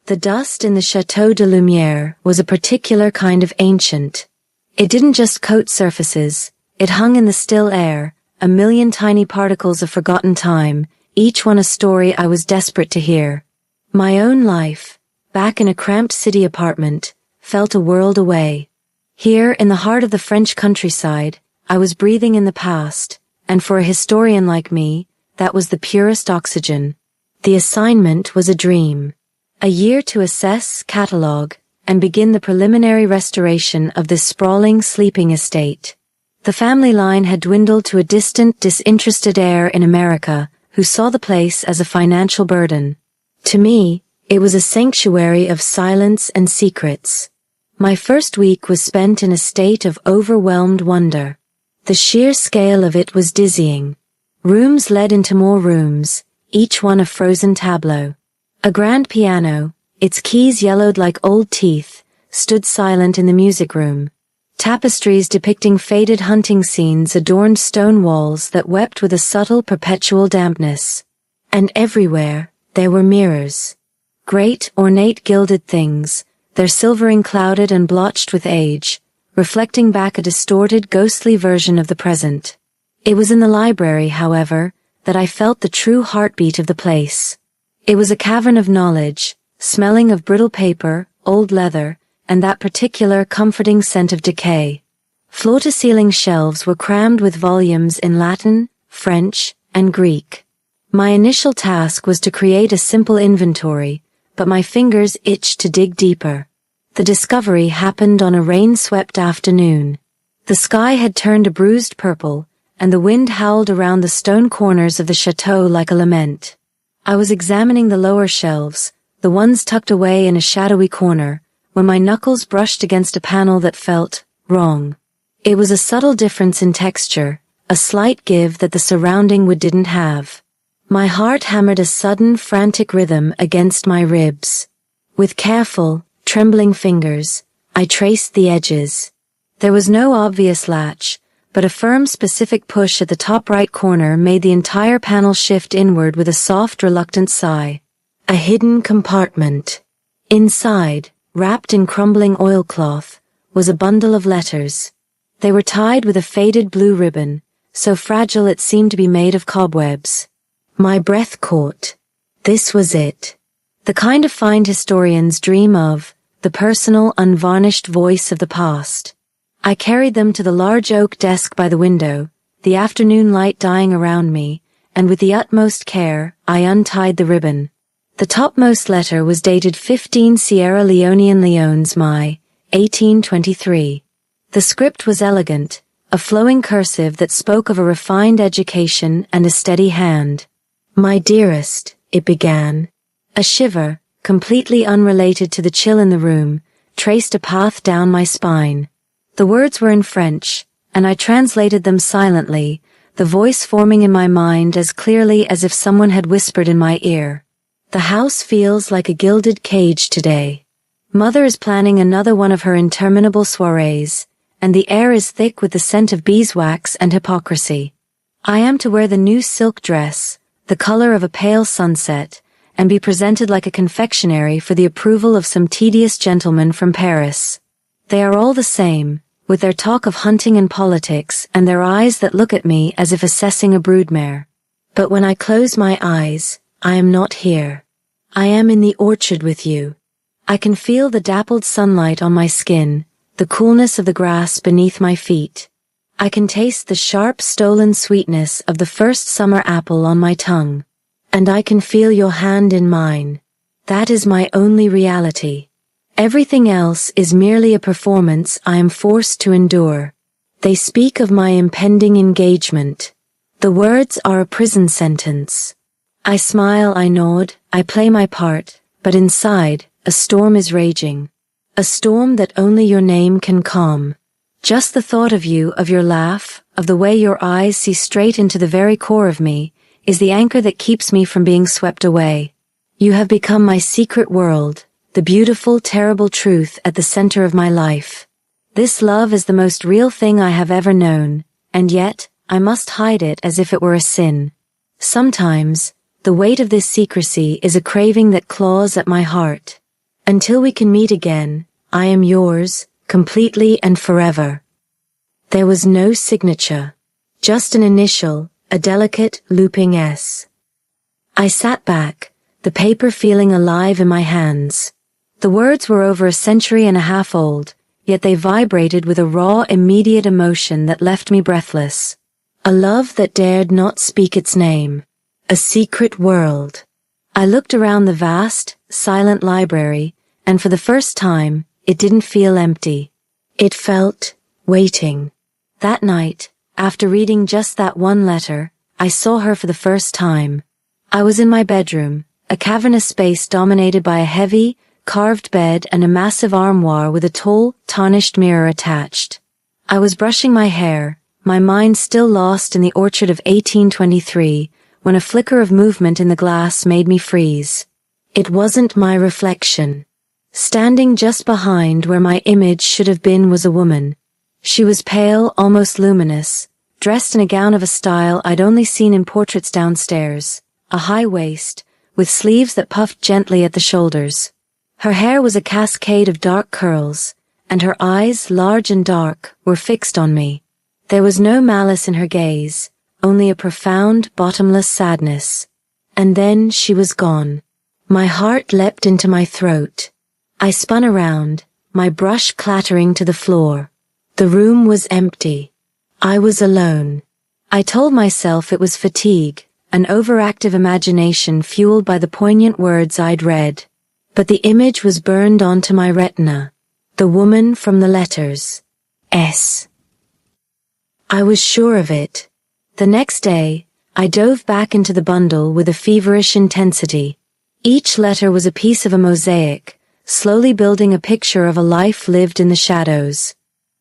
The dust in the Château de Lumière was a particular kind of ancient. It didn't just coat surfaces, it hung in the still air, a million tiny particles of forgotten time, each one a story I was desperate to hear. My own life, back in a cramped city apartment, felt a world away. Here, in the heart of the French countryside, I was breathing in the past, and for a historian like me, that was the purest oxygen. The assignment was a dream. A year to assess, catalogue, and begin the preliminary restoration of this sprawling, sleeping estate. The family line had dwindled to a distant, disinterested heir in America, who saw the place as a financial burden. To me, it was a sanctuary of silence and secrets. My first week was spent in a state of overwhelmed wonder. The sheer scale of it was dizzying. Rooms led into more rooms, each one a frozen tableau. A grand piano, its keys yellowed like old teeth, stood silent in the music room. Tapestries depicting faded hunting scenes adorned stone walls that wept with a subtle perpetual dampness. And everywhere, there were mirrors. Great, ornate gilded things, their silvering clouded and blotched with age, reflecting back a distorted, ghostly version of the present. It was in the library, however, that I felt the true heartbeat of the place. It was a cavern of knowledge, smelling of brittle paper, old leather, and that particular comforting scent of decay. Floor-to-ceiling shelves were crammed with volumes in Latin, French, and Greek. My initial task was to create a simple inventory, but my fingers itched to dig deeper. The discovery happened on a rain-swept afternoon. The sky had turned a bruised purple, and the wind howled around the stone corners of the chateau like a lament. I was examining the lower shelves, the ones tucked away in a shadowy corner, when my knuckles brushed against a panel that felt wrong. It was a subtle difference in texture, a slight give that the surrounding wood didn't have. My heart hammered a sudden, frantic rhythm against my ribs. With careful, trembling fingers, I traced the edges. There was no obvious latch, but a firm, specific push at the top right corner made the entire panel shift inward with a soft, reluctant sigh. A hidden compartment. Inside, wrapped in crumbling oilcloth, was a bundle of letters. They were tied with a faded blue ribbon, so fragile it seemed to be made of cobwebs. My breath caught. This was it. The kind of find historians dream of, the personal, unvarnished voice of the past. I carried them to the large oak desk by the window, the afternoon light dying around me, and with the utmost care, I untied the ribbon. The topmost letter was dated 15 Sierra Leonean Leones Mai, 1823. The script was elegant, a flowing cursive that spoke of a refined education and a steady hand. My dearest, it began. A shiver, completely unrelated to the chill in the room, traced a path down my spine. The words were in French, and I translated them silently, the voice forming in my mind as clearly as if someone had whispered in my ear. The house feels like a gilded cage today. Mother is planning another one of her interminable soirees, and the air is thick with the scent of beeswax and hypocrisy. I am to wear the new silk dress, the color of a pale sunset, and be presented like a confectionery for the approval of some tedious gentleman from Paris. They are all the same, with their talk of hunting and politics and their eyes that look at me as if assessing a broodmare. But when I close my eyes, I am not here. I am in the orchard with you. I can feel the dappled sunlight on my skin, the coolness of the grass beneath my feet. I can taste the sharp, stolen sweetness of the first summer apple on my tongue. And I can feel your hand in mine. That is my only reality. Everything else is merely a performance I am forced to endure. They speak of my impending engagement. The words are a prison sentence. I smile, I nod, I play my part, but inside, a storm is raging. A storm that only your name can calm. Just the thought of you, of your laugh, of the way your eyes see straight into the very core of me, is the anchor that keeps me from being swept away. You have become my secret world, the beautiful, terrible truth at the center of my life. This love is the most real thing I have ever known, and yet, I must hide it as if it were a sin. Sometimes, the weight of this secrecy is a craving that claws at my heart. Until we can meet again, I am yours, completely and forever. There was no signature. Just an initial, a delicate, looping S. I sat back, the paper feeling alive in my hands. The words were over a century and a half old, yet they vibrated with a raw, immediate emotion that left me breathless. A love that dared not speak its name. A secret world. I looked around the vast, silent library, and for the first time, it didn't feel empty. It felt waiting. That night, after reading just that one letter, I saw her for the first time. I was in my bedroom, a cavernous space dominated by a heavy, carved bed and a massive armoire with a tall, tarnished mirror attached. I was brushing my hair, my mind still lost in the orchard of 1823, when a flicker of movement in the glass made me freeze. It wasn't my reflection. Standing just behind where my image should have been was a woman. She was pale, almost luminous, dressed in a gown of a style I'd only seen in portraits downstairs, a high waist, with sleeves that puffed gently at the shoulders. Her hair was a cascade of dark curls, and her eyes, large and dark, were fixed on me. There was no malice in her gaze, only a profound, bottomless sadness. And then she was gone. My heart leapt into my throat. I spun around, my brush clattering to the floor. The room was empty. I was alone. I told myself it was fatigue, an overactive imagination fueled by the poignant words I'd read. But the image was burned onto my retina. The woman from the letters. S. I was sure of it. The next day, I dove back into the bundle with a feverish intensity. Each letter was a piece of a mosaic, slowly building a picture of a life lived in the shadows.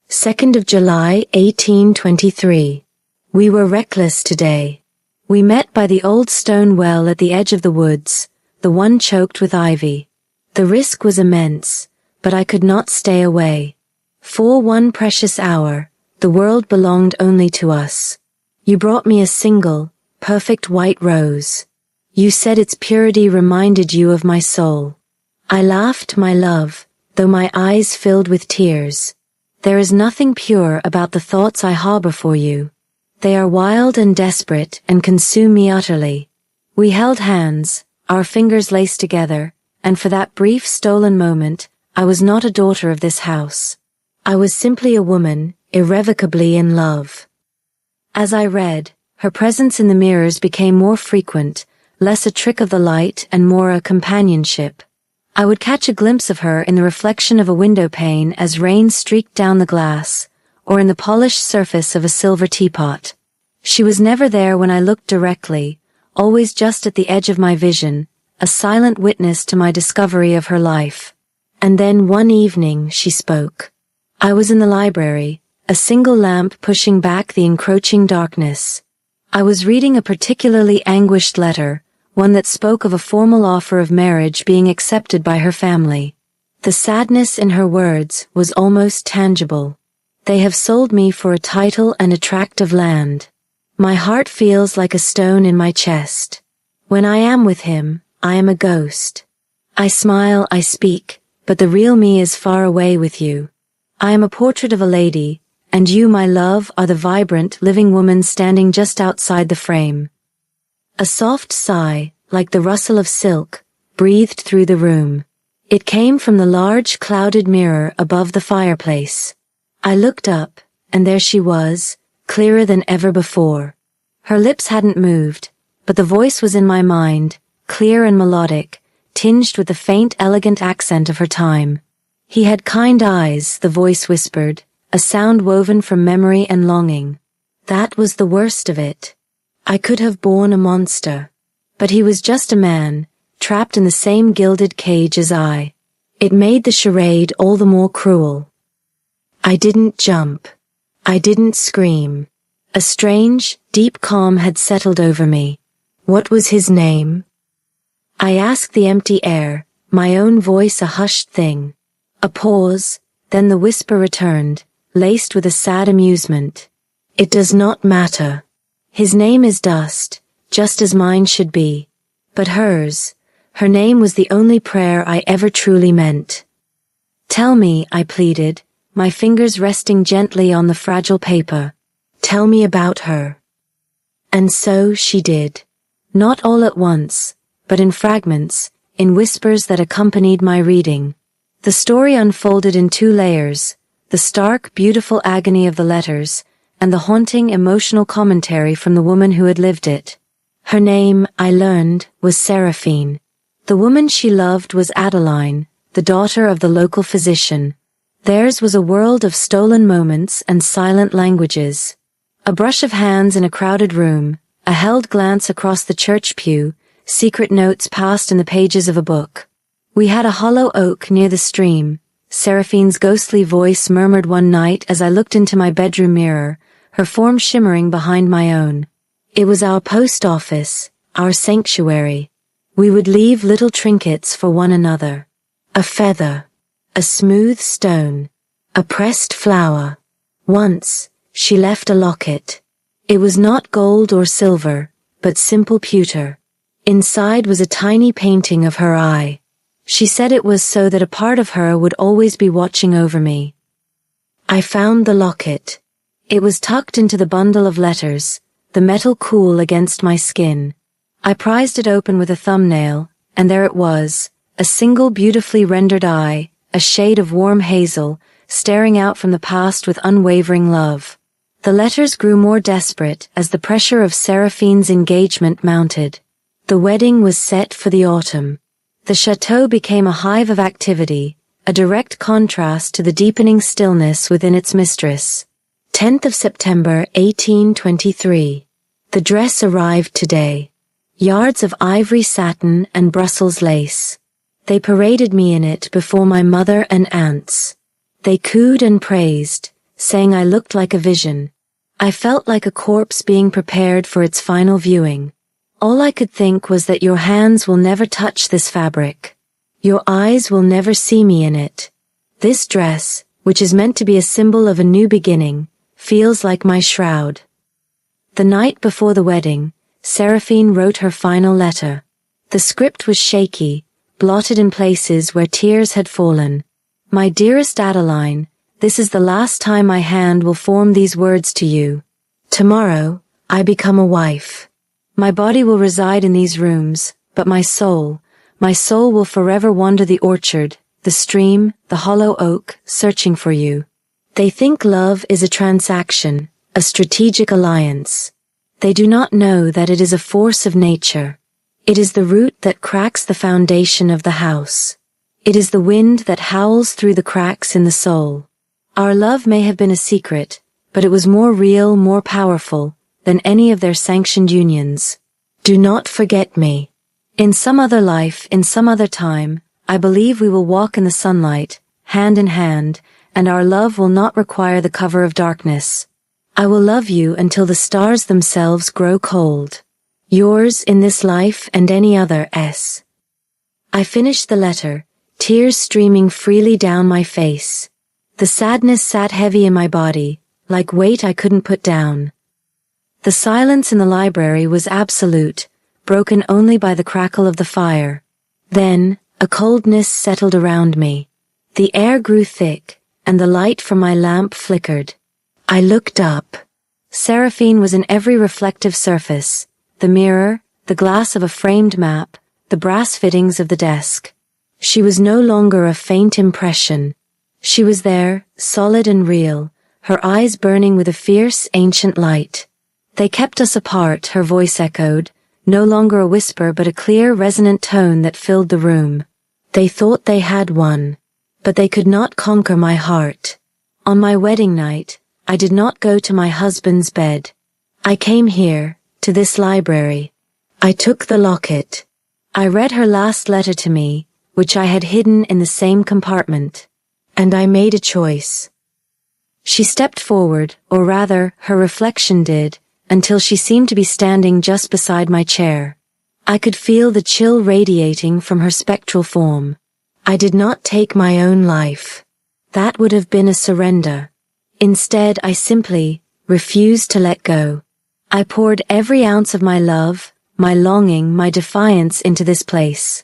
2nd of July, 1823. We were reckless today. We met by the old stone well at the edge of the woods, the one choked with ivy. The risk was immense, but I could not stay away. For one precious hour, the world belonged only to us. You brought me a single, perfect white rose. You said its purity reminded you of my soul. I laughed, my love, though my eyes filled with tears. There is nothing pure about the thoughts I harbor for you. They are wild and desperate and consume me utterly. We held hands, our fingers laced together, and for that brief stolen moment, I was not a daughter of this house. I was simply a woman, irrevocably in love. As I read, her presence in the mirrors became more frequent, less a trick of the light and more a companionship. I would catch a glimpse of her in the reflection of a window pane as rain streaked down the glass, or in the polished surface of a silver teapot. She was never there when I looked directly, always just at the edge of my vision, a silent witness to my discovery of her life. And then one evening she spoke. I was in the library, a single lamp pushing back the encroaching darkness. I was reading a particularly anguished letter, one that spoke of a formal offer of marriage being accepted by her family. The sadness in her words was almost tangible. They have sold me for a title and a tract of land. My heart feels like a stone in my chest. When I am with him, I am a ghost. I smile, I speak, but the real me is far away with you. I am a portrait of a lady, and you, my love, are the vibrant, living woman standing just outside the frame. A soft sigh, like the rustle of silk, breathed through the room. It came from the large, clouded mirror above the fireplace. I looked up, and there she was, clearer than ever before. Her lips hadn't moved, but the voice was in my mind, clear and melodic, tinged with the faint, elegant accent of her time. He had kind eyes, the voice whispered, a sound woven from memory and longing. That was the worst of it. I could have borne a monster. But he was just a man, trapped in the same gilded cage as I. It made the charade all the more cruel. I didn't jump. I didn't scream. A strange, deep calm had settled over me. What was his name? I asked the empty air, my own voice a hushed thing. A pause, then the whisper returned, laced with a sad amusement. It does not matter. His name is dust, just as mine should be. But hers Her name was the only prayer I ever truly meant. Tell me, I pleaded, my fingers resting gently on the fragile paper. Tell me about her. And so she did. Not all at once, but in fragments, in whispers that accompanied my reading. The story unfolded in two layers, the stark, beautiful agony of the letters, and the haunting, emotional commentary from the woman who had lived it. Her name, I learned, was Seraphine. The woman she loved was Adeline, the daughter of the local physician. Theirs was a world of stolen moments and silent languages. A brush of hands in a crowded room, a held glance across the church pew, secret notes passed in the pages of a book. We had a hollow oak near the stream. Seraphine's ghostly voice murmured one night as I looked into my bedroom mirror, her form shimmering behind my own. It was our post office, our sanctuary. We would leave little trinkets for one another. A feather, a smooth stone, a pressed flower. Once, she left a locket. It was not gold or silver, but simple pewter. Inside was a tiny painting of her eye. She said it was so that a part of her would always be watching over me. I found the locket. It was tucked into the bundle of letters, the metal cool against my skin. I prized it open with a thumbnail, and there it was, a single beautifully rendered eye, a shade of warm hazel, staring out from the past with unwavering love. The letters grew more desperate as the pressure of Seraphine's engagement mounted. The wedding was set for the autumn. The chateau became a hive of activity, a direct contrast to the deepening stillness within its mistress. 10th of September 1823. The dress arrived today. Yards of ivory satin and Brussels lace. They paraded me in it before my mother and aunts. They cooed and praised, saying I looked like a vision. I felt like a corpse being prepared for its final viewing. All I could think was that your hands will never touch this fabric. Your eyes will never see me in it. This dress, which is meant to be a symbol of a new beginning, feels like my shroud. The night before the wedding, Seraphine wrote her final letter. The script was shaky, blotted in places where tears had fallen. My dearest Adeline, this is the last time my hand will form these words to you. Tomorrow, I become a wife. My body will reside in these rooms, but my soul will forever wander the orchard, the stream, the hollow oak, searching for you. They think love is a transaction, a strategic alliance. They do not know that it is a force of nature. It is the root that cracks the foundation of the house. It is the wind that howls through the cracks in the soul. Our love may have been a secret, but it was more real, more powerful, than any of their sanctioned unions. Do not forget me. In some other life, in some other time, I believe we will walk in the sunlight, hand in hand, and our love will not require the cover of darkness. I will love you until the stars themselves grow cold. Yours in this life and any other, S. I finished the letter, tears streaming freely down my face. The sadness sat heavy in my body, like weight I couldn't put down. The silence in the library was absolute, broken only by the crackle of the fire. Then, a coldness settled around me. The air grew thick, and the light from my lamp flickered. I looked up. Seraphine was in every reflective surface, the mirror, the glass of a framed map, the brass fittings of the desk. She was no longer a faint impression. She was there, solid and real, her eyes burning with a fierce, ancient light. They kept us apart, her voice echoed, no longer a whisper but a clear, resonant tone that filled the room. They thought they had won, but they could not conquer my heart. On my wedding night, I did not go to my husband's bed. I came here, to this library. I took the locket. I read her last letter to me, which I had hidden in the same compartment. And I made a choice. She stepped forward, or rather, her reflection did, until she seemed to be standing just beside my chair. I could feel the chill radiating from her spectral form. I did not take my own life. That would have been a surrender. Instead, I simply refused to let go. I poured every ounce of my love, my longing, my defiance into this place.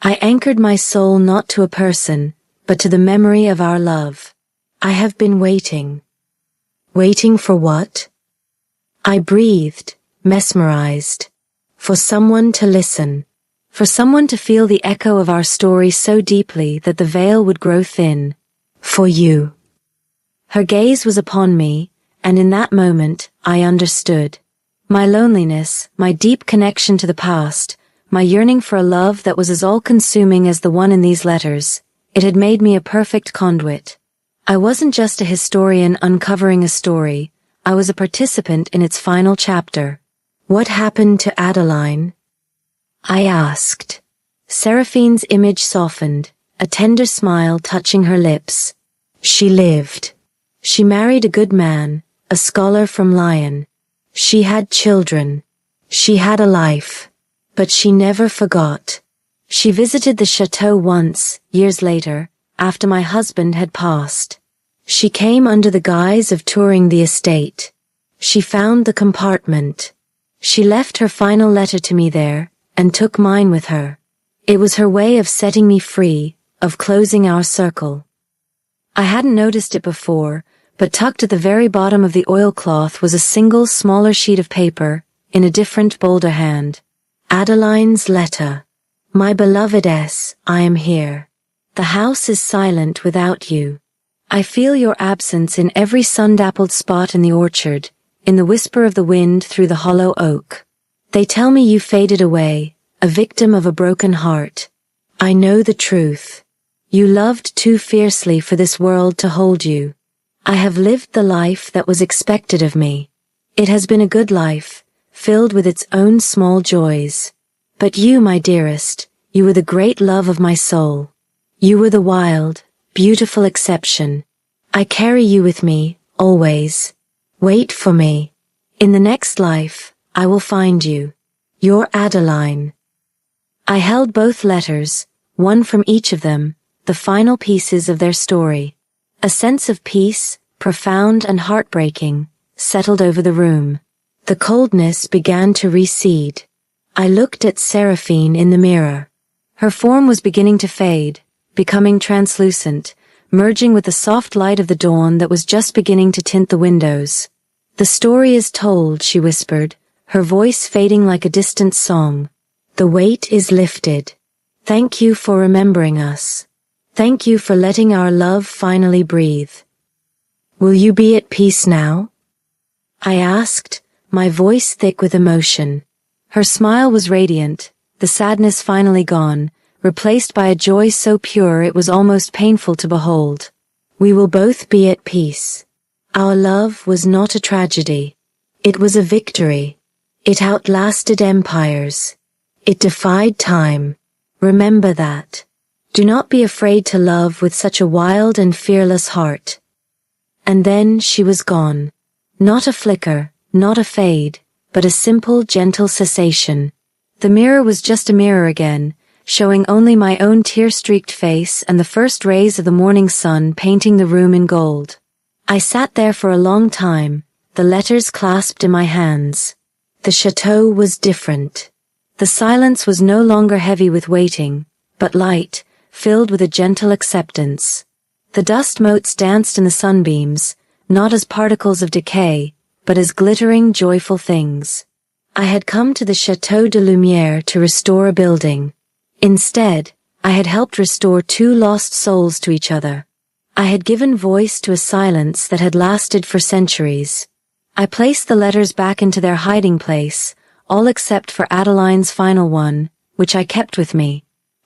I anchored my soul not to a person, but to the memory of our love. I have been waiting. Waiting for what? I breathed, mesmerized. For someone to listen. For someone to feel the echo of our story so deeply that the veil would grow thin. For you. Her gaze was upon me, and in that moment, I understood. My loneliness, my deep connection to the past, my yearning for a love that was as all-consuming as the one in these letters, it had made me a perfect conduit. I wasn't just a historian uncovering a story, I was a participant in its final chapter. What happened to Adeline? I asked. Seraphine's image softened, a tender smile touching her lips. She lived. She married a good man, a scholar from Lyon. She had children. She had a life. But she never forgot. She visited the chateau once, years later, after my husband had passed. She came under the guise of touring the estate. She found the compartment. She left her final letter to me there, and took mine with her. It was her way of setting me free, of closing our circle. I hadn't noticed it before, but tucked at the very bottom of the oilcloth was a single smaller sheet of paper, in a different, bolder hand. Adeline's letter. My beloved S, I am here. The house is silent without you. I feel your absence in every sun-dappled spot in the orchard, in the whisper of the wind through the hollow oak. They tell me you faded away, a victim of a broken heart. I know the truth. You loved too fiercely for this world to hold you. I have lived the life that was expected of me. It has been a good life, filled with its own small joys. But you, my dearest, you were the great love of my soul. You were the wild, beautiful exception. I carry you with me, always. Wait for me. In the next life, I will find you. Your Adeline. I held both letters, one from each of them, the final pieces of their story. A sense of peace, profound and heartbreaking, settled over the room. The coldness began to recede. I looked at Seraphine in the mirror. Her form was beginning to fade, becoming translucent, merging with the soft light of the dawn that was just beginning to tint the windows. The story is told, she whispered, her voice fading like a distant song. The weight is lifted. Thank you for remembering us. Thank you for letting our love finally breathe. Will you be at peace now? I asked, my voice thick with emotion. Her smile was radiant, the sadness finally gone, replaced by a joy so pure it was almost painful to behold. We will both be at peace. Our love was not a tragedy. It was a victory. It outlasted empires. It defied time. Remember that. Do not be afraid to love with such a wild and fearless heart. And then she was gone. Not a flicker, not a fade, but a simple, gentle cessation. The mirror was just a mirror again, showing only my own tear-streaked face and the first rays of the morning sun painting the room in gold. I sat there for a long time, the letters clasped in my hands. The chateau was different. The silence was no longer heavy with waiting, but light, filled with a gentle acceptance. The dust motes danced in the sunbeams, not as particles of decay, but as glittering, joyful things. I had come to the Château de Lumière to restore a building. Instead, I had helped restore two lost souls to each other. I had given voice to a silence that had lasted for centuries. I placed the letters back into their hiding place, all except for Adeline's final one, which I kept with me.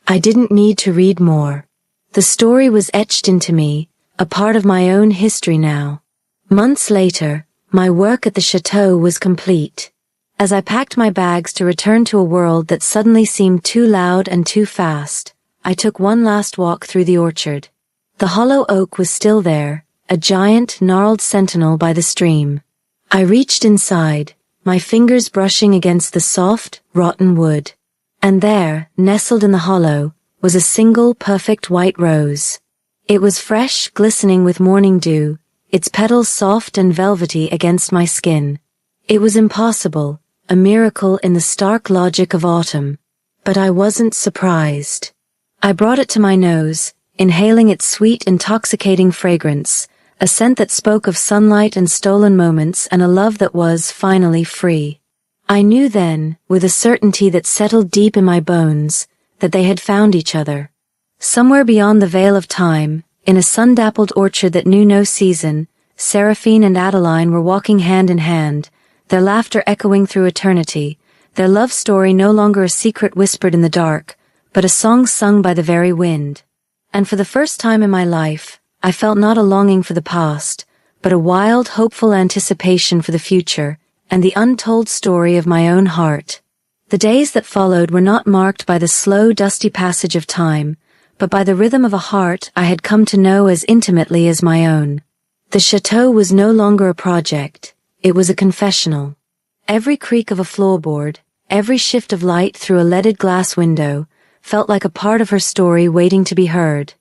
I didn't need to read more. The story was etched into me, a part of my own history now. Months later, my work at the chateau was complete. As I packed my bags to return to a world that suddenly seemed too loud and too fast, I took one last walk through the orchard. The hollow oak was still there, a giant, gnarled sentinel by the stream. I reached inside, my fingers brushing against the soft, rotten wood. And there, nestled in the hollow, was a single perfect white rose. It was fresh, glistening with morning dew, its petals soft and velvety against my skin. It was impossible, a miracle in the stark logic of autumn. But I wasn't surprised. I brought it to my nose, inhaling its sweet, intoxicating fragrance, a scent that spoke of sunlight and stolen moments and a love that was, finally, free. I knew then, with a certainty that settled deep in my bones, that they had found each other. Somewhere beyond the veil of time, in a sun-dappled orchard that knew no season, Seraphine and Adeline were walking hand in hand, their laughter echoing through eternity, their love story no longer a secret whispered in the dark, but a song sung by the very wind. And for the first time in my life, I felt not a longing for the past, but a wild, hopeful anticipation for the future, and the untold story of my own heart. The days that followed were not marked by the slow, dusty passage of time, but by the rhythm of a heart I had come to know as intimately as my own. The chateau was no longer a project, it was a confessional. Every creak of a floorboard, every shift of light through a leaded glass window, felt like a part of her story waiting to be heard.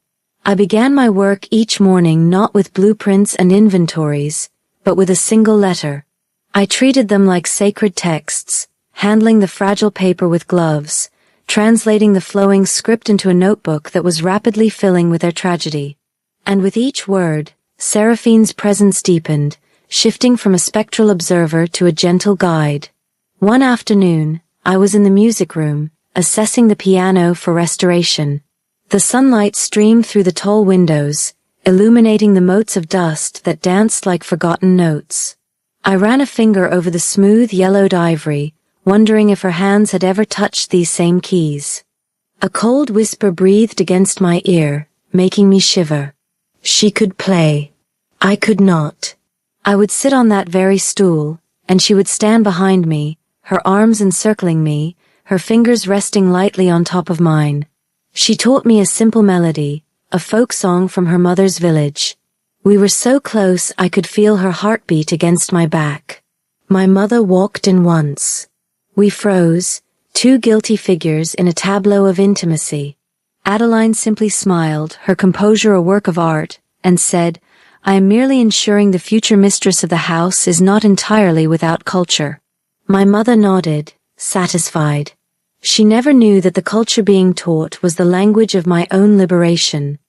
I began my work each morning not with blueprints and inventories, but with a single letter. I treated them like sacred texts, handling the fragile paper with gloves, translating the flowing script into a notebook that was rapidly filling with their tragedy. And with each word, Seraphine's presence deepened, shifting from a spectral observer to a gentle guide. One afternoon, I was in the music room, assessing the piano for restoration. The sunlight streamed through the tall windows, illuminating the motes of dust that danced like forgotten notes. I ran a finger over the smooth, yellowed ivory, wondering if her hands had ever touched these same keys. A cold whisper breathed against my ear, making me shiver. She could play. I could not. I would sit on that very stool, and she would stand behind me, her arms encircling me, her fingers resting lightly on top of mine. She taught me a simple melody, a folk song from her mother's village. We were so close I could feel her heartbeat against my back. My mother walked in once. We froze, two guilty figures in a tableau of intimacy. Adeline simply smiled, her composure a work of art, and said, "I am merely ensuring the future mistress of the house is not entirely without culture." My mother nodded, satisfied. She never knew that the culture being taught was the language of my own liberation.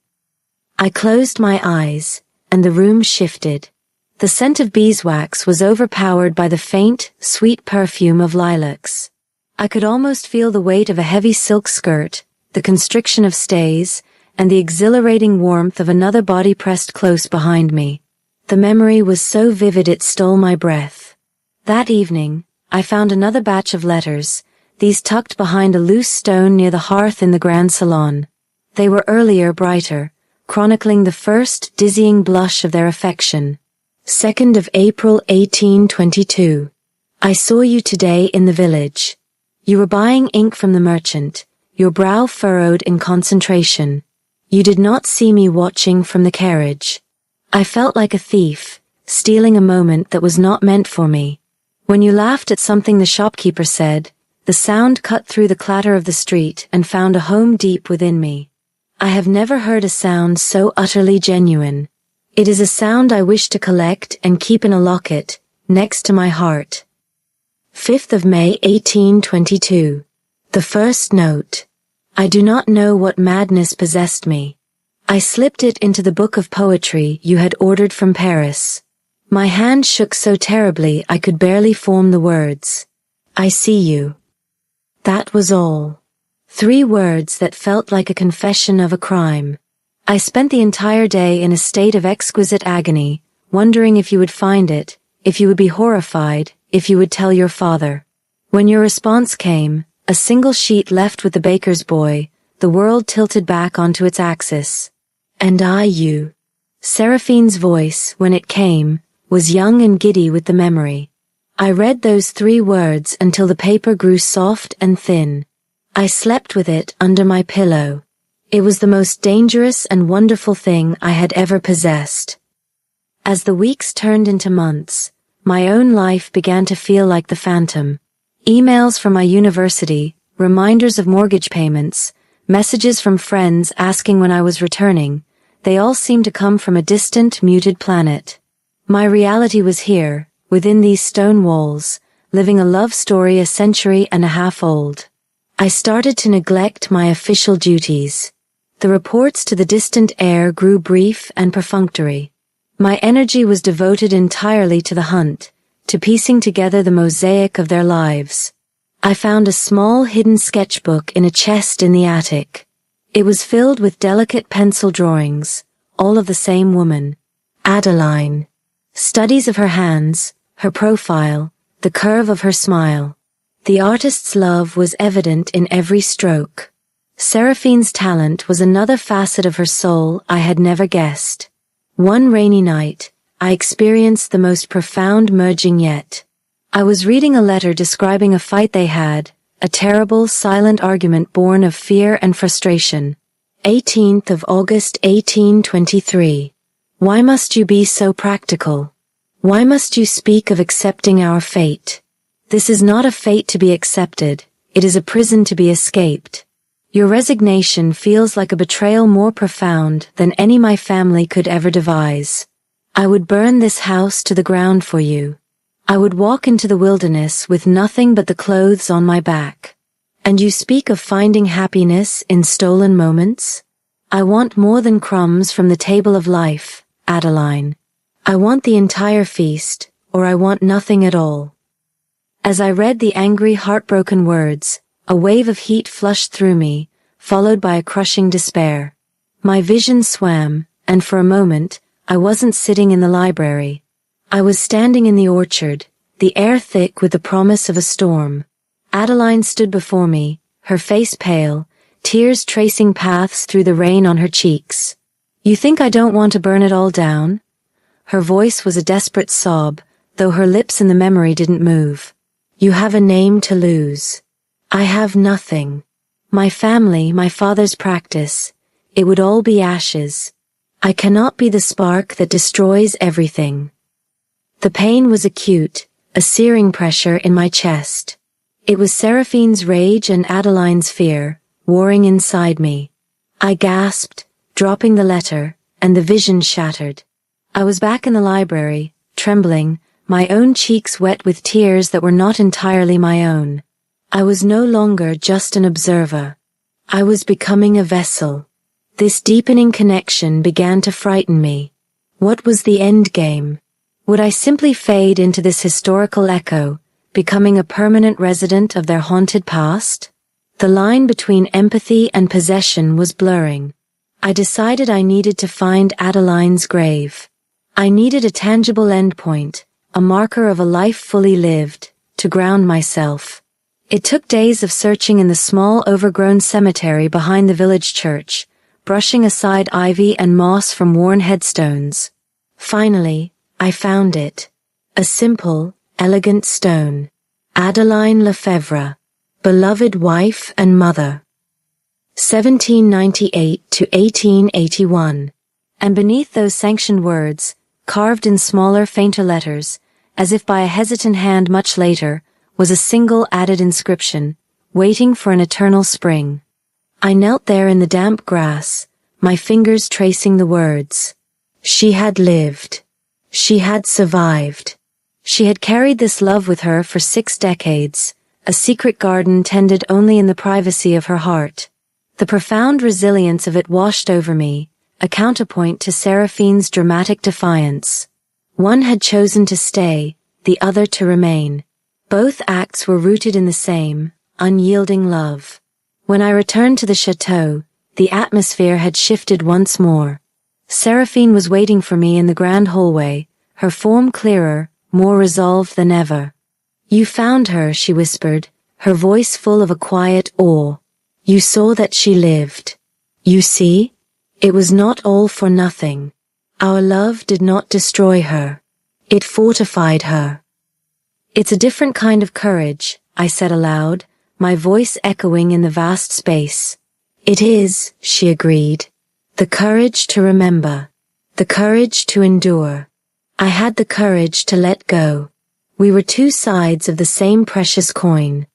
I closed my eyes, and the room shifted. The scent of beeswax was overpowered by the faint, sweet perfume of lilacs. I could almost feel the weight of a heavy silk skirt, the constriction of stays, and the exhilarating warmth of another body pressed close behind me. The memory was so vivid it stole my breath. That evening, I found another batch of letters, these tucked behind a loose stone near the hearth in the grand salon. They were earlier, brighter, chronicling the first, dizzying blush of their affection. 2nd of April 1822. I saw you today in the village. You were buying ink from the merchant, your brow furrowed in concentration. You did not see me watching from the carriage. I felt like a thief, stealing a moment that was not meant for me. When you laughed at something the shopkeeper said, the sound cut through the clatter of the street and found a home deep within me. I have never heard a sound so utterly genuine. It is a sound I wish to collect and keep in a locket, next to my heart. 5th of May 1822. The first note. I do not know what madness possessed me. I slipped it into the book of poetry you had ordered from Paris. My hand shook so terribly I could barely form the words. I see you. That was all. 3 words that felt like a confession of a crime. I spent the entire day in a state of exquisite agony, wondering if you would find it, if you would be horrified, if you would tell your father. When your response came, a single sheet left with the baker's boy, the world tilted back onto its axis. And you. Seraphine's voice, when it came, was young and giddy with the memory. I read those 3 words until the paper grew soft and thin. I slept with it under my pillow. It was the most dangerous and wonderful thing I had ever possessed. As the weeks turned into months, my own life began to feel like the phantom. Emails from my university, reminders of mortgage payments, messages from friends asking when I was returning, they all seemed to come from a distant, muted planet. My reality was here, within these stone walls, living a love story a century and a half old. I started to neglect my official duties. The reports to the distant air grew brief and perfunctory. My energy was devoted entirely to the hunt, to piecing together the mosaic of their lives. I found a small hidden sketchbook in a chest in the attic. It was filled with delicate pencil drawings, all of the same woman, Adeline. Studies of her hands, her profile, the curve of her smile. The artist's love was evident in every stroke. Seraphine's talent was another facet of her soul I had never guessed. One rainy night, I experienced the most profound merging yet. I was reading a letter describing a fight they had, a terrible, silent argument born of fear and frustration. 18th of August 1823. Why must you be so practical? Why must you speak of accepting our fate? This is not a fate to be accepted, it is a prison to be escaped. Your resignation feels like a betrayal more profound than any my family could ever devise. I would burn this house to the ground for you. I would walk into the wilderness with nothing but the clothes on my back. And you speak of finding happiness in stolen moments? I want more than crumbs from the table of life, Adeline. I want the entire feast, or I want nothing at all. As I read the angry, heartbroken words, a wave of heat flushed through me, followed by a crushing despair. My vision swam, and for a moment, I wasn't sitting in the library. I was standing in the orchard, the air thick with the promise of a storm. Adeline stood before me, her face pale, tears tracing paths through the rain on her cheeks. You think I don't want to burn it all down? Her voice was a desperate sob, though her lips in the memory didn't move. You have a name to lose. I have nothing. My family, my father's practice, it would all be ashes. I cannot be the spark that destroys everything. The pain was acute, a searing pressure in my chest. It was Seraphine's rage and Adeline's fear, warring inside me. I gasped, dropping the letter, and the vision shattered. I was back in the library, trembling, my own cheeks wet with tears that were not entirely my own. I was no longer just an observer. I was becoming a vessel. This deepening connection began to frighten me. What was the end game? Would I simply fade into this historical echo, becoming a permanent resident of their haunted past? The line between empathy and possession was blurring. I decided I needed to find Adeline's grave. I needed a tangible endpoint, a marker of a life fully lived, to ground myself. It took days of searching in the small overgrown cemetery behind the village church, brushing aside ivy and moss from worn headstones. Finally, I found it. A simple, elegant stone. Adeline Lefebvre, beloved wife and mother. 1798 to 1881. And beneath those sanctioned words, carved in smaller, fainter letters, as if by a hesitant hand much later, was a single added inscription, waiting for an eternal spring. I knelt there in the damp grass, my fingers tracing the words. She had lived. She had survived. She had carried this love with her for 6 decades, a secret garden tended only in the privacy of her heart. The profound resilience of it washed over me, a counterpoint to Seraphine's dramatic defiance. One had chosen to stay, the other to remain. Both acts were rooted in the same, unyielding love. When I returned to the chateau, the atmosphere had shifted once more. Seraphine was waiting for me in the grand hallway, her form clearer, more resolved than ever. You found her, she whispered, her voice full of a quiet awe. You saw that she lived. You see? It was not all for nothing. Our love did not destroy her. It fortified her. It's a different kind of courage, I said aloud, my voice echoing in the vast space. It is, she agreed. The courage to remember. The courage to endure. I had the courage to let go. We were two sides of the same precious coin.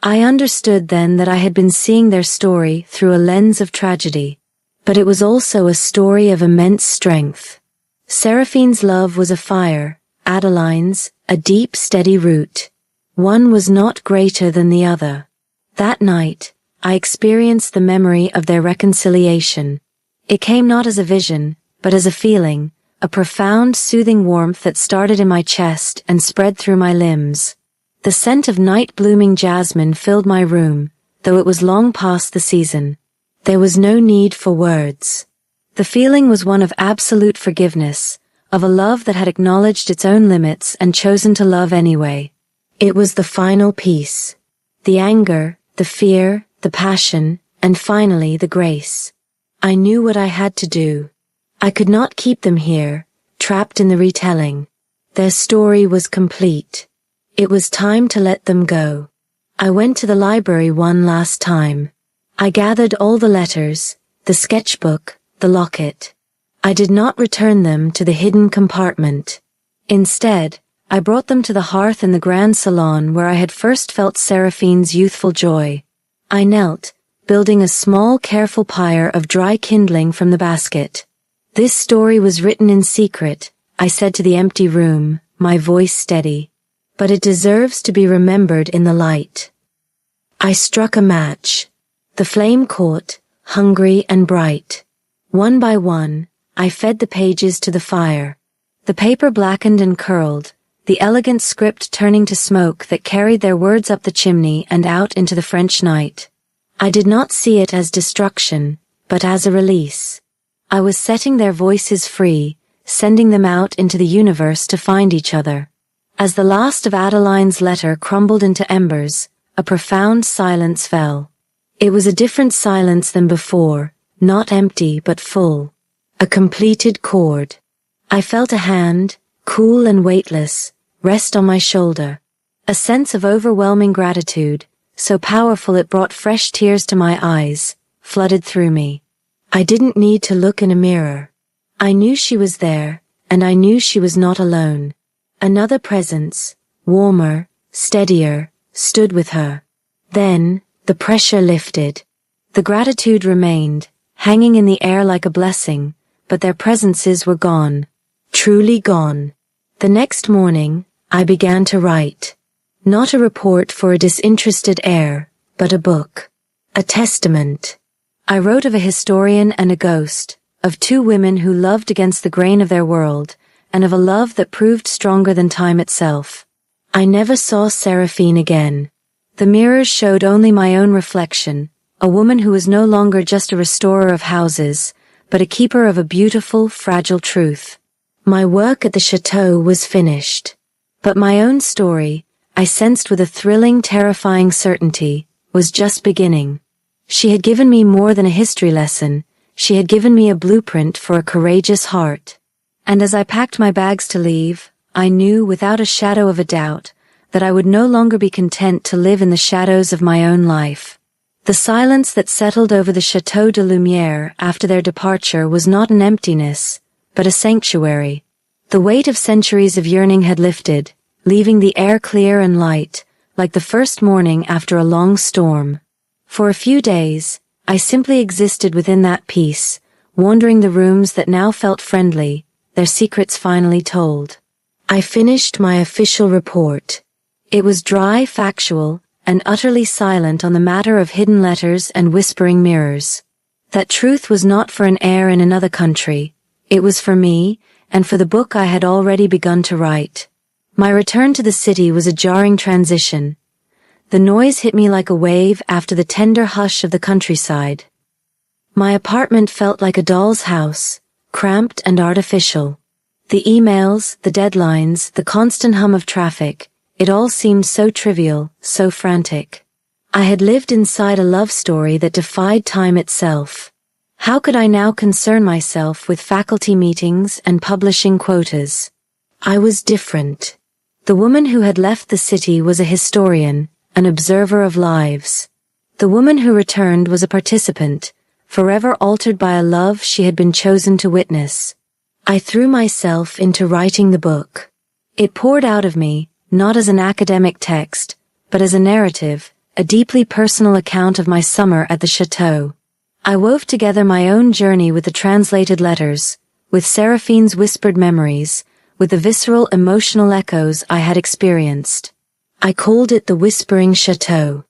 I understood then that I had been seeing their story through a lens of tragedy, but it was also a story of immense strength. Seraphine's love was a fire, Adeline's, a deep, steady root. One was not greater than the other. That night, I experienced the memory of their reconciliation. It came not as a vision, but as a feeling, a profound, soothing warmth that started in my chest and spread through my limbs. The scent of night-blooming jasmine filled my room, though it was long past the season. There was no need for words. The feeling was one of absolute forgiveness, of a love that had acknowledged its own limits and chosen to love anyway. It was the final piece. The anger, the fear, the passion, and finally the grace. I knew what I had to do. I could not keep them here, trapped in the retelling. Their story was complete. It was time to let them go. I went to the library one last time. I gathered all the letters, the sketchbook, the locket. I did not return them to the hidden compartment. Instead, I brought them to the hearth in the grand salon where I had first felt Seraphine's youthful joy. I knelt, building a small, careful pyre of dry kindling from the basket. This story was written in secret, I said to the empty room, my voice steady. But it deserves to be remembered in the light. I struck a match. The flame caught, hungry and bright. One by one, I fed the pages to the fire. The paper blackened and curled, the elegant script turning to smoke that carried their words up the chimney and out into the French night. I did not see it as destruction, but as a release. I was setting their voices free, sending them out into the universe to find each other. As the last of Adeline's letter crumbled into embers, a profound silence fell. It was a different silence than before, not empty but full. A completed chord. I felt a hand, cool and weightless, rest on my shoulder. A sense of overwhelming gratitude, so powerful it brought fresh tears to my eyes, flooded through me. I didn't need to look in a mirror. I knew she was there, and I knew she was not alone. Another presence, warmer, steadier, stood with her. Then, the pressure lifted. The gratitude remained, hanging in the air like a blessing, but their presences were gone. Truly gone. The next morning, I began to write. Not a report for a disinterested heir, but a book. A testament. I wrote of a historian and a ghost, of two women who loved against the grain of their world, and of a love that proved stronger than time itself. I never saw Seraphine again. The mirrors showed only my own reflection, a woman who was no longer just a restorer of houses, but a keeper of a beautiful, fragile truth. My work at the chateau was finished. But my own story, I sensed with a thrilling, terrifying certainty, was just beginning. She had given me more than a history lesson, she had given me a blueprint for a courageous heart. And as I packed my bags to leave, I knew without a shadow of a doubt that I would no longer be content to live in the shadows of my own life. The silence that settled over the Château de Lumière after their departure was not an emptiness, but a sanctuary. The weight of centuries of yearning had lifted, leaving the air clear and light, like the first morning after a long storm. For a few days, I simply existed within that peace, wandering the rooms that now felt friendly, their secrets finally told. I finished my official report. It was dry, factual, and utterly silent on the matter of hidden letters and whispering mirrors. That truth was not for an heir in another country. It was for me, and for the book I had already begun to write. My return to the city was a jarring transition. The noise hit me like a wave after the tender hush of the countryside. My apartment felt like a doll's house, cramped and artificial. The emails, the deadlines, the constant hum of traffic, it all seemed so trivial, so frantic. I had lived inside a love story that defied time itself. How could I now concern myself with faculty meetings and publishing quotas? I was different. The woman who had left the city was a historian, an observer of lives. The woman who returned was a participant, forever altered by a love she had been chosen to witness. I threw myself into writing the book. It poured out of me, not as an academic text, but as a narrative, a deeply personal account of my summer at the chateau. I wove together my own journey with the translated letters, with Seraphine's whispered memories, with the visceral emotional echoes I had experienced. I called it the Whispering Chateau.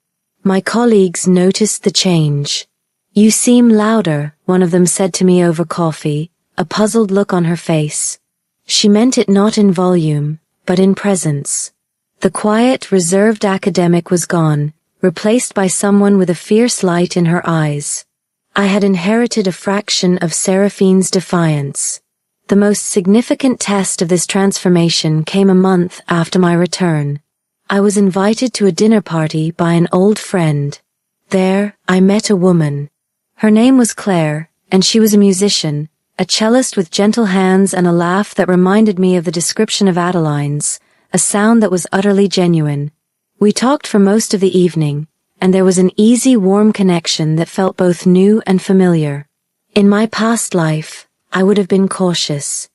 My colleagues noticed the change. "You seem louder," one of them said to me over coffee, a puzzled look on her face. She meant it not in volume, but in presence. The quiet, reserved academic was gone, replaced by someone with a fierce light in her eyes. I had inherited a fraction of Seraphine's defiance. The most significant test of this transformation came a month after my return. I was invited to a dinner party by an old friend. There, I met a woman. Her name was Claire, and she was a musician, a cellist with gentle hands and a laugh that reminded me of the description of Adeline's, a sound that was utterly genuine. We talked for most of the evening, and there was an easy, warm connection that felt both new and familiar. In my past life, I would have been cautious.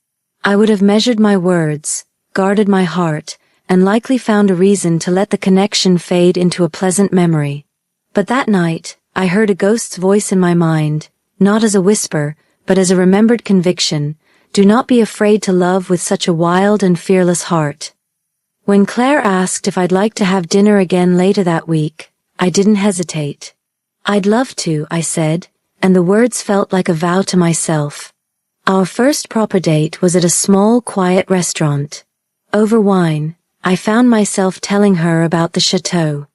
I would have measured my words, guarded my heart, and likely found a reason to let the connection fade into a pleasant memory. But that night, I heard a ghost's voice in my mind, not as a whisper, but as a remembered conviction: do not be afraid to love with such a wild and fearless heart. When Claire asked if I'd like to have dinner again later that week, I didn't hesitate. "I'd love to," I said, and the words felt like a vow to myself. Our first proper date was at a small, quiet restaurant. Over wine, I found myself telling her about the chateau.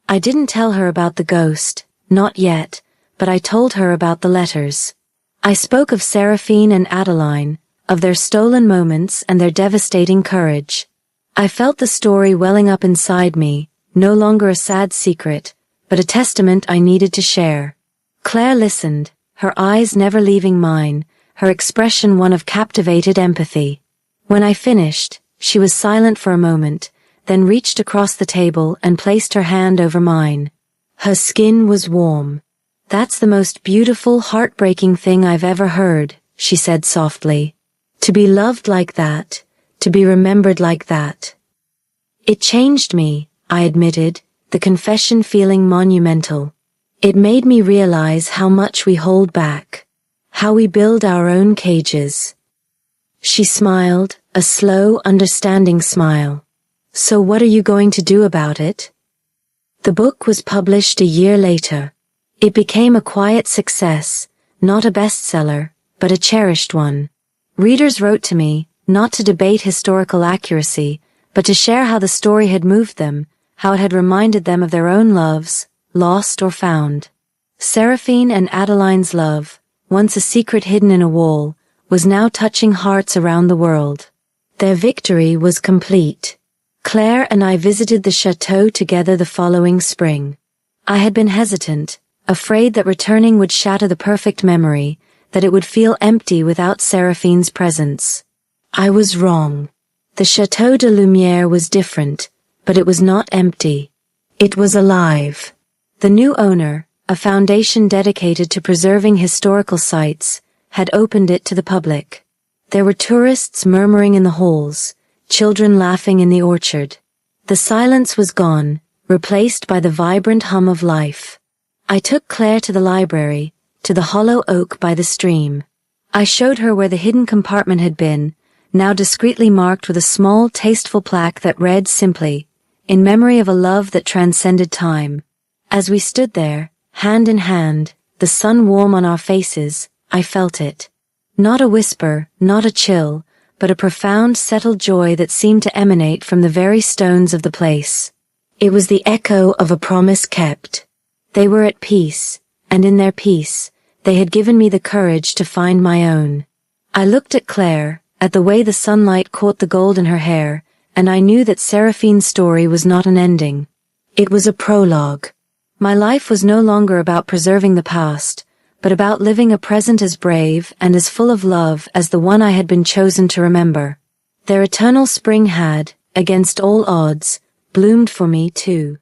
I didn't tell her about the ghost, not yet, but I told her about the letters. I spoke of Seraphine and Adeline, of their stolen moments and their devastating courage. I felt the story welling up inside me, no longer a sad secret, but a testament I needed to share. Claire listened, her eyes never leaving mine, her expression one of captivated empathy. When I finished, she was silent for a moment, then reached across the table and placed her hand over mine. Her skin was warm. "That's the most beautiful, heartbreaking thing I've ever heard," she said softly. "To be loved like that, to be remembered like that." It changed me, I admitted, the confession feeling monumental. It made me realize how much we hold back, how we build our own cages. She smiled, a slow, understanding smile. "So what are you going to do about it?" The book was published a year later. It became a quiet success, not a bestseller, but a cherished one. Readers wrote to me, not to debate historical accuracy, but to share how the story had moved them, how it had reminded them of their own loves, lost or found. Seraphine and Adeline's love, once a secret hidden in a wall, was now touching hearts around the world. Their victory was complete. Claire and I visited the chateau together the following spring. I had been hesitant, afraid that returning would shatter the perfect memory, that it would feel empty without Seraphine's presence. I was wrong. The Château de Lumière was different, but it was not empty. It was alive. The new owner, a foundation dedicated to preserving historical sites, had opened it to the public. There were tourists murmuring in the halls, children laughing in the orchard. The silence was gone, replaced by the vibrant hum of life. I took Claire to the library, to the hollow oak by the stream. I showed her where the hidden compartment had been, now discreetly marked with a small, tasteful plaque that read simply, "In memory of a love that transcended time." As we stood there, hand in hand, the sun warm on our faces, I felt it. Not a whisper, not a chill, but a profound, settled joy that seemed to emanate from the very stones of the place. It was the echo of a promise kept. They were at peace, and in their peace, they had given me the courage to find my own. I looked at Claire, at the way the sunlight caught the gold in her hair, and I knew that Seraphine's story was not an ending. It was a prologue. My life was no longer about preserving the past, but about living a present as brave and as full of love as the one I had been chosen to remember. Their eternal spring had, against all odds, bloomed for me too.